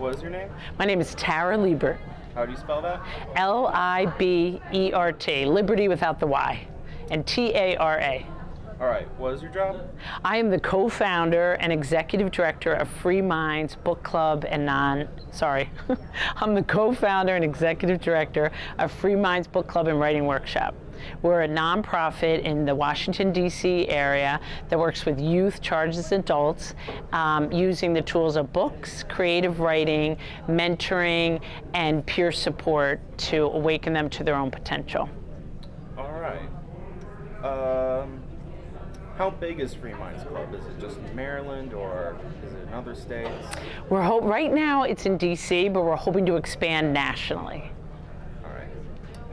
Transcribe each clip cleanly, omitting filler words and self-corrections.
what is your name? My name is Tara Liebert. How do you spell that? Libert, Liberty without the Y, and Tara. All right, what is your job? I am the co-founder and executive director of Free Minds Book Club and I'm the co-founder and executive director of Free Minds Book Club and Writing Workshop. We're a nonprofit in the Washington, D.C. area that works with youth charged as adults using the tools of books, creative writing, mentoring, and peer support to awaken them to their own potential. All right. How big is Free Minds Club? Is it just in Maryland or is it in other states? Right now it's in D.C., but we're hoping to expand nationally. All right.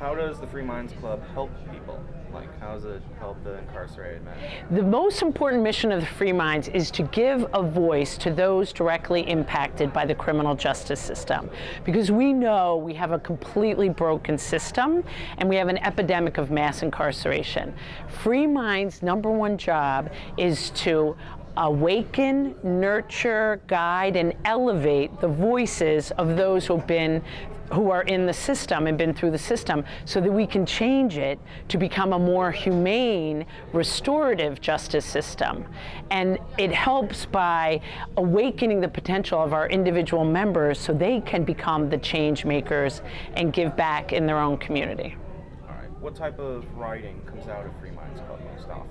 How does the Free Minds Club help people? Like, how does it help the incarcerated men? The most important mission of the Free Minds is to give a voice to those directly impacted by the criminal justice system. Because we know we have a completely broken system and we have an epidemic of mass incarceration. Free Minds' #1 job is to awaken, nurture, guide, and elevate the voices of those who are in the system and been through the system so that we can change it to become a more humane, restorative justice system. And it helps by awakening the potential of our individual members so they can become the change makers and give back in their own community. All right. What type of writing comes out of Free Minds Club most often?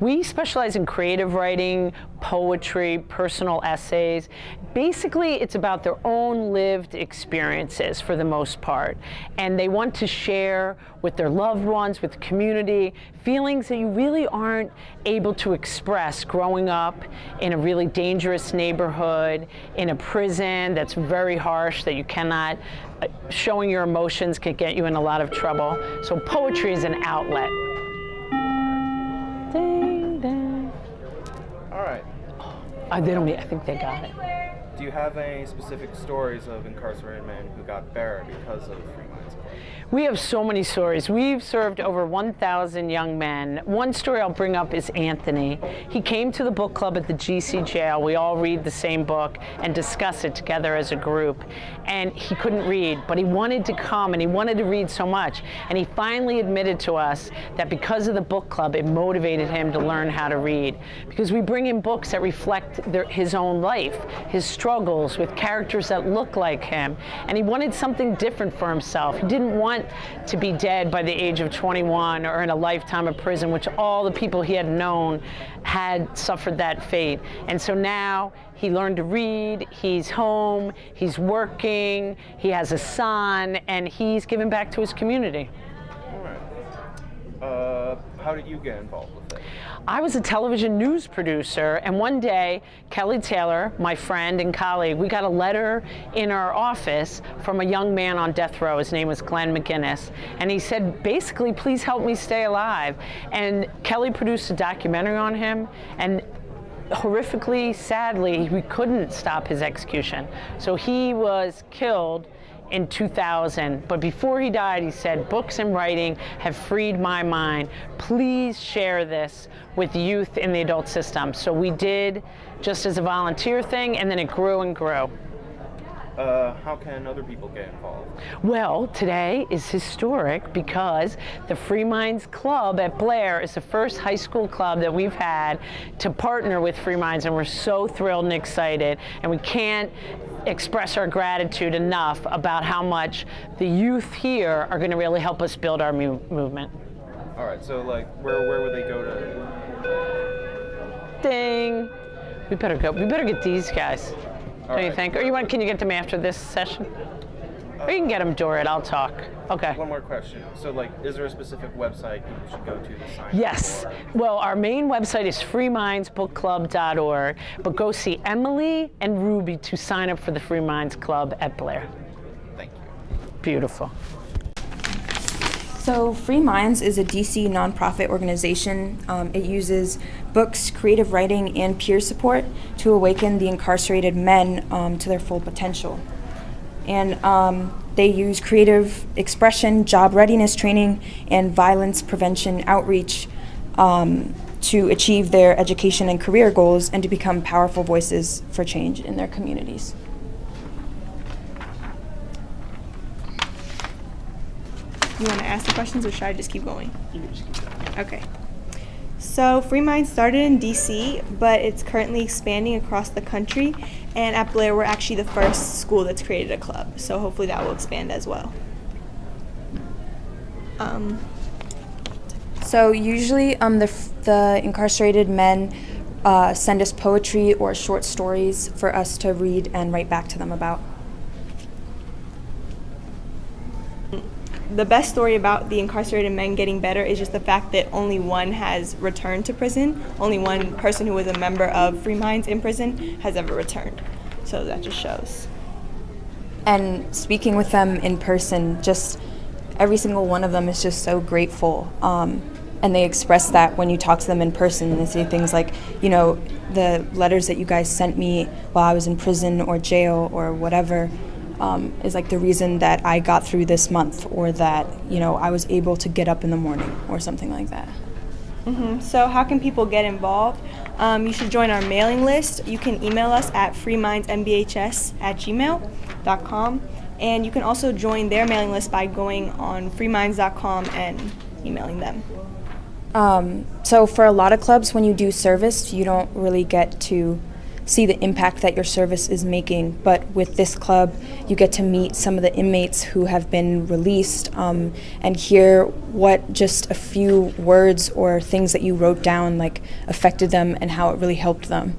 We specialize in creative writing, poetry, personal essays. Basically, it's about their own lived experiences for the most part. And they want to share with their loved ones, with the community, feelings that you really aren't able to express growing up in a really dangerous neighborhood, in a prison that's very harsh, that you cannot, showing your emotions can get you in a lot of trouble. So poetry is an outlet. Ding, ding. All right. I think they got it. Do you have any specific stories of incarcerated men who got better because of Free Minds Club? We have so many stories. We've served over 1,000 young men. One story I'll bring up is Anthony. He came to the book club at the GC jail. We all read the same book and discuss it together as a group. And he couldn't read, but he wanted to come and he wanted to read so much. And he finally admitted to us that because of the book club, it motivated him to learn how to read. Because we bring in books that reflect his own life, his struggles with characters that look like him. And he wanted something different for himself. He didn't want to be dead by the age of 21 or in a lifetime of prison, which all the people he had known had suffered that fate. And so now he learned to read, he's home, he's working, he has a son, and he's giving back to his community. All right. How did you get involved with it? I was a television news producer, and one day, Kelly Taylor, my friend and colleague, we got a letter in our office from a young man on death row. His name was Glenn McGinnis, and he said, basically, please help me stay alive. And Kelly produced a documentary on him, and horrifically, sadly, we couldn't stop his execution. So he was killed in 2000, but before he died, he said, books and writing have freed my mind. Please share this with youth in the adult system. So we did just as a volunteer thing, and then it grew and grew. How can other people get involved? Well, today is historic because the Free Minds Club at Blair is the first high school club that we've had to partner with Free Minds, and we're so thrilled and excited, and we can't express our gratitude enough about how much the youth here are going to really help us build our movement. All right, so like, where would they go to? Ding! We better go. We better get these guys. Don't you think? Or can you get them after this session? Or you can get them, Dorit. I'll talk. Okay. One more question. So, like, is there a specific website you should go to sign up? Yes. Well, our main website is freemindsbookclub.org, but go see Emily and Ruby to sign up for the Free Minds Club at Blair. Thank you. Beautiful. So Free Minds is a DC nonprofit organization. It uses books, creative writing, and peer support to awaken the incarcerated men to their full potential. And they use creative expression, job readiness training, and violence prevention outreach to achieve their education and career goals and to become powerful voices for change in their communities. You want to ask the questions or should I just keep going? Okay. So Free Minds started in DC, but it's currently expanding across the country. And at Blair, we're actually the first school that's created a club. So hopefully that will expand as well. So usually the incarcerated men send us poetry or short stories for us to read and write back to them about. The best story about the incarcerated men getting better is just the fact that only one has returned to prison. Only one person who was a member of Free Minds in prison has ever returned. So that just shows. And speaking with them in person, just every single one of them is just so grateful. And they express that when you talk to them in person. They say things like, you know, the letters that you guys sent me while I was in prison or jail or whatever is like the reason that I got through this month, or that, you know, I was able to get up in the morning or something like that. So how can people get involved? You should join our mailing list. You can email us at freemindsmbhs@gmail.com. And you can also join their mailing list by going on freeminds.com and emailing them. So for a lot of clubs, when you do service, you don't really get to see the impact that your service is making. But with this club, you get to meet some of the inmates who have been released and hear what just a few words or things that you wrote down like affected them and how it really helped them.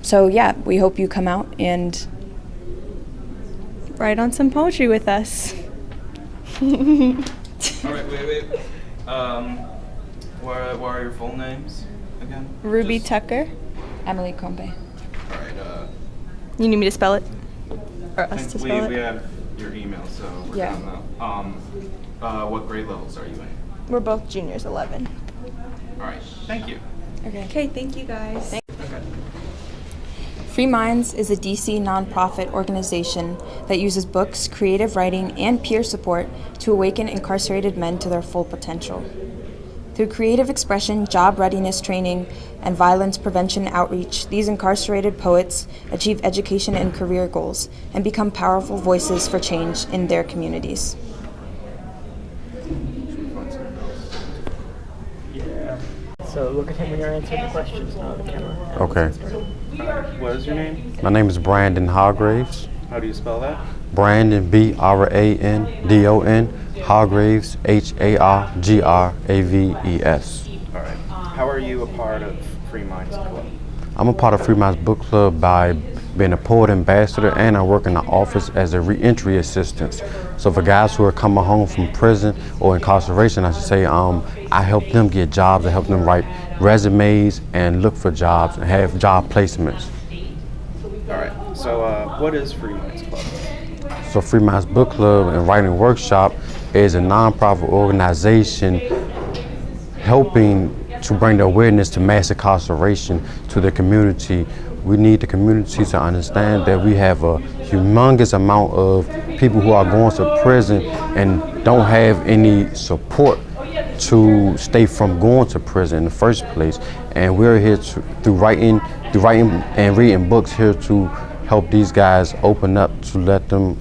So yeah, we hope you come out and write on some poetry with us. All right, wait. What are your full names again? Ruby Tucker. Emily Combe. All right. You need me to spell it? Or us to spell we it? have your email, so we're Yeah. down now. What grade levels are you in? We're both juniors, 11. All right. Thank you. Okay, thank you guys. Okay. Free Minds is a DC nonprofit organization that uses books, creative writing, and peer support to awaken incarcerated men to their full potential. Through creative expression, job readiness training, and violence prevention outreach, these incarcerated poets achieve education and career goals and become powerful voices for change in their communities. Yeah. So look at him when you're answering the questions, not the camera. Okay. What is your name? My name is Brandon Hargraves. How do you spell that? Brandon, B-R-A-N-D-O-N, Hargraves, H-A-R-G-R-A-V-E-S. All right. How are you a part of Free Minds Club? I'm a part of Free Minds Book Club by being a poet ambassador, and I work in the office as a reentry assistant. So for guys who are coming home from prison or incarceration, I should say, I help them get jobs. I help them write resumes and look for jobs and have job placements. All right. So what is Free Minds Club? So Free Minds Book Club and Writing Workshop is a nonprofit organization helping to bring the awareness to mass incarceration to the community. We need the community to understand that we have a humongous amount of people who are going to prison and don't have any support to stay from going to prison in the first place. And we're here through writing and reading books here to help these guys open up, to let them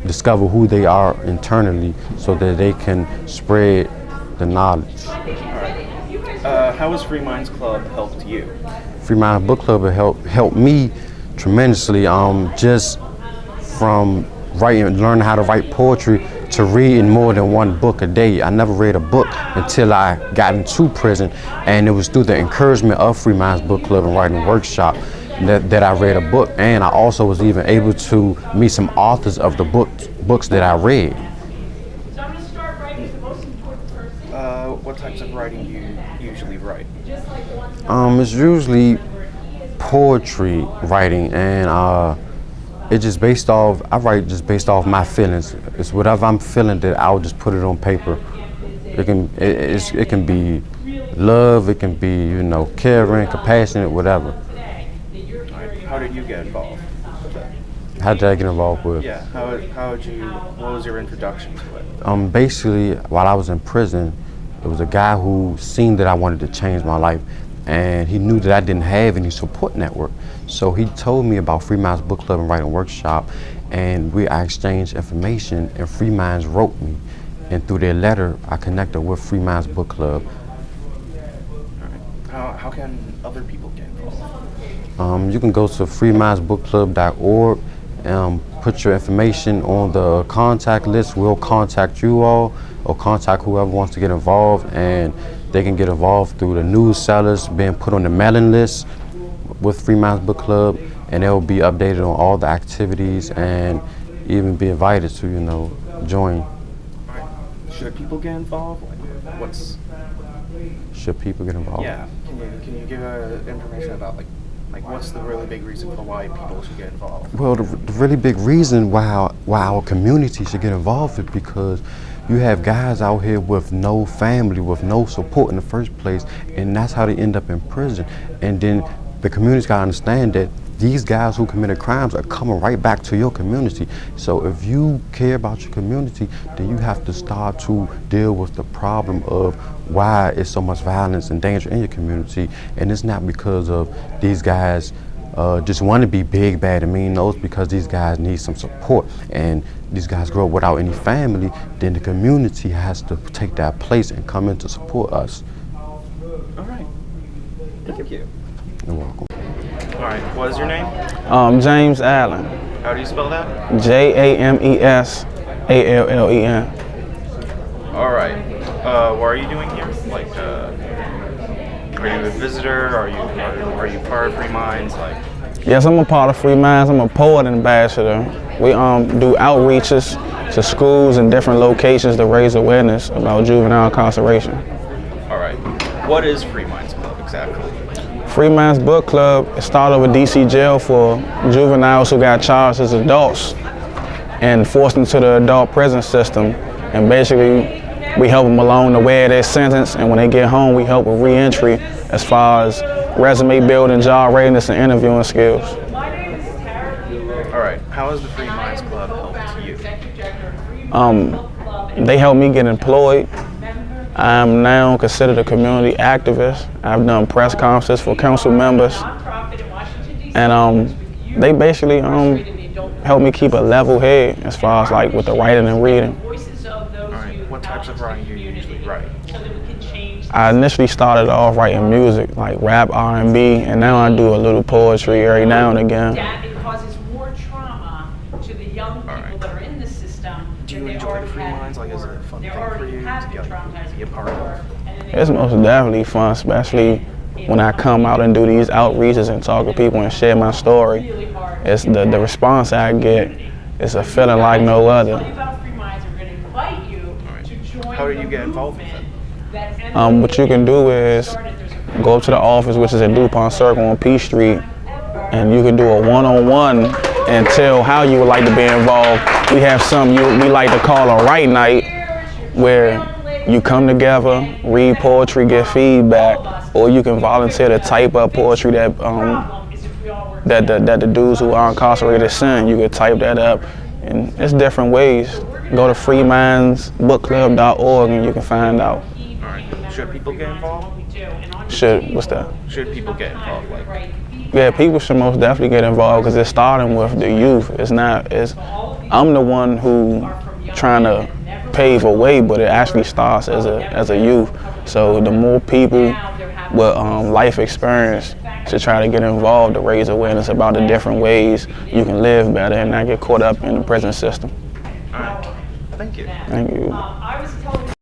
discover who they are internally so that they can spread the knowledge. All right. How has Free Minds Club helped you? Free Minds Book Club helped me tremendously, just from learning how to write poetry to reading more than one book a day. I never read a book until I got into prison, and it was through the encouragement of Free Minds Book Club and Writing Workshop that I read a book, and I also was even able to meet some authors of the books that I read. What types of writing do you usually write? It's usually poetry writing, and it's just based off, I write just based off my feelings. It's whatever I'm feeling that I'll just put it on paper. It can be love, it can be, you know, caring, compassionate, whatever. How did you get involved with that? How did I get involved with? Yeah, what was your introduction to it? Basically, while I was in prison, there was a guy who seen that I wanted to change my life, and he knew that I didn't have any support network. So he told me about Free Minds Book Club and Writing Workshop, and I exchanged information, and Free Minds wrote me. And through their letter, I connected with Free Minds Book Club. All right. How can other people get involved? You can go to freemindsbookclub.org, put your information on the contact list. We'll contact you all or contact whoever wants to get involved, and they can get involved through the news sellers, being put on the mailing list with Free Minds Book Club, and they'll be updated on all the activities and even be invited to, you know, join. Should people get involved? Like, Should people get involved? Yeah. Can you give information about like what's the really big reason for why people should get involved? Well, the really big reason why our community should get involved is because you have guys out here with no family, with no support in the first place, and that's how they end up in prison. And then the community's got to understand that these guys who committed crimes are coming right back to your community. So if you care about your community, then you have to start to deal with the problem of why is so much violence and danger in your community. And it's not because of these guys just want to be big, bad, and mean. No, it's because these guys need some support. And these guys grow up without any family, then the community has to take that place and come in to support us. All right. Thank you. You're welcome. All right. What is your name? James Allen. How do you spell that? JamesAllen. All right. What are you doing here? Like, are you a visitor? Are you part of Free Minds? Like. Yes, I'm a part of Free Minds. I'm a poet ambassador. We do outreaches to schools and different locations to raise awareness about juvenile incarceration. All right. What is Free Minds Club exactly? Free Minds Book Club started with DC jail for juveniles who got charged as adults and forced into the adult prison system. And basically, we help them along the way of their sentence, and when they get home, we help with re-entry as far as resume building, job readiness, and interviewing skills. All right. How has the Free Minds Club helped you? They helped me get employed. I'm now considered a community activist. I've done press conferences for council members, and they basically helped me keep a level head as far as like with the writing and reading. All right. What types of writing do you usually write? I initially started off writing music, like rap, R&B, and now I do a little poetry every now and again. It causes more trauma to the young people that are in the system. Do you enjoy the Free Minds? Like, is it a fun thing for you to be a part of? It's most definitely fun, especially when I come out and do these outreaches and talk to people and share my story. It's the response I get is a feeling like no other. How do you get involved with it? What you can do is go up to the office, which is at DuPont Circle on P Street, and you can do a one-on-one and tell how you would like to be involved. We have some we like to call a write night, where you come together, read poetry, get feedback, or you can volunteer to type up poetry that the dudes who are incarcerated send. You can type that up, and it's different ways. Go to freemindsbookclub.org and you can find out. All right. Should people get involved? What's that? Should people get involved? Like. Yeah, people should most definitely get involved because it's starting with the youth. I'm the one who trying to pave a way, but it actually starts as a youth. So the more people with life experience should try to get involved to raise awareness about the different ways you can live better and not get caught up in the prison system. All right. Thank you. Thank you.